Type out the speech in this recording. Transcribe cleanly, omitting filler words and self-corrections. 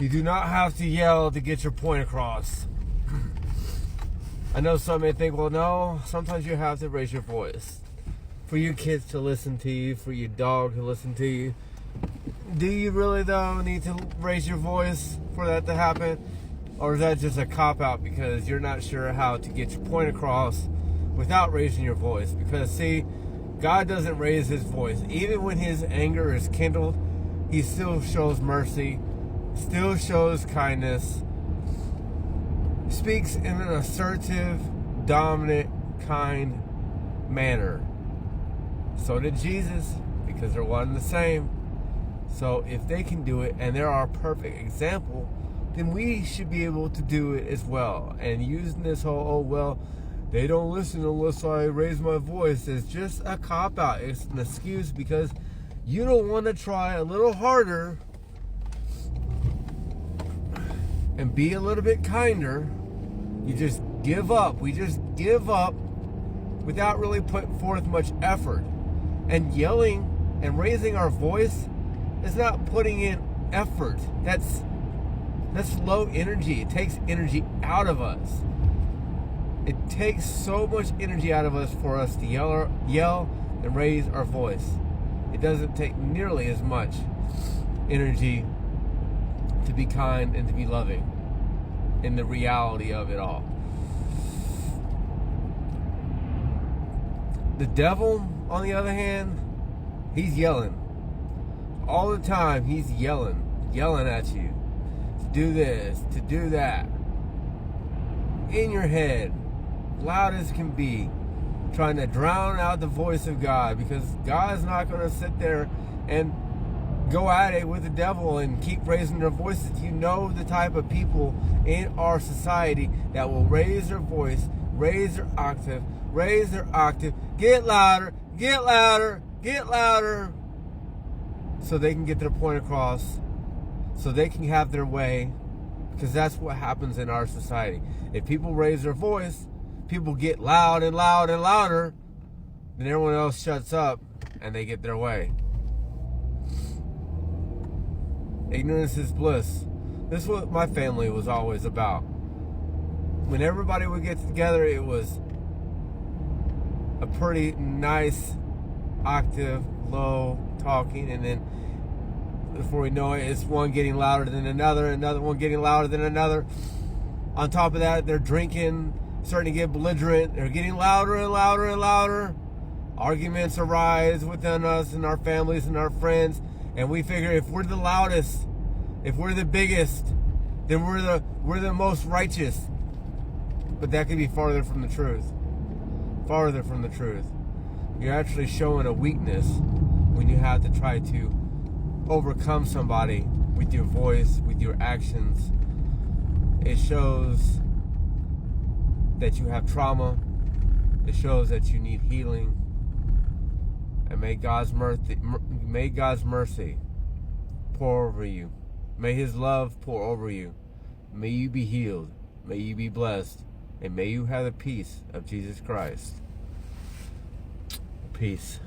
You do not have to yell to get your point across. I know some may think, well, no, sometimes you have to raise your voice for your kids to listen to you, for your dog to listen to you. Do you really, though, need to raise your voice for that to happen? Or is that just a cop-out because you're not sure how to get your point across without raising your voice? Because, see, God doesn't raise his voice. Even when his anger is kindled, he still shows mercy, still shows kindness, speaks in an assertive, dominant, kind manner. So did Jesus, because they're one and the same. So if they can do it, and they're our perfect example, then we should be able to do it as well. And using this whole, oh, well, they don't listen unless I raise my voice, is just a cop-out. It's an excuse because you don't want to try a little harder and be a little bit kinder. You just give up. We just give up without really putting forth much effort. And yelling and raising our voice is not putting in effort. That's low energy. It takes energy out of us. It takes so much energy out of us for us to yell and raise our voice. It doesn't take nearly as much energy to be kind and to be loving in the reality of it all. The devil, on the other hand, he's yelling. All the time, he's yelling at you. To do this, to do that. In your head, loud as can be, trying to drown out the voice of God, because God's not going to sit there and go at it with the devil and keep raising their voices. You know the type of people in our society that will raise their voice, raise their octave, get louder, get louder, get louder, so they can get their point across, so they can have their way, because that's what happens in our society. If people raise their voice, people get loud and loud and louder, then everyone else shuts up and they get their way. Ignorance is bliss. This is what my family was always about. When everybody would get together, it was a pretty nice octave, low talking, and then before we know it, it's one getting louder than another one getting louder than another. On top of that, they're drinking, starting to get belligerent. They're getting louder and louder and louder. Arguments arise within us and our families and our friends, and we figure if we're the loudest, if we're the biggest, then we're the most righteous. But that could be farther from the truth. Farther from the truth. You're actually showing a weakness when you have to try to overcome somebody with your voice, with your actions. It shows that you have trauma. It shows that you need healing. And may God's mercy pour over you. May his love pour over you. May you be healed. May you be blessed. And may you have the peace of Jesus Christ. Peace.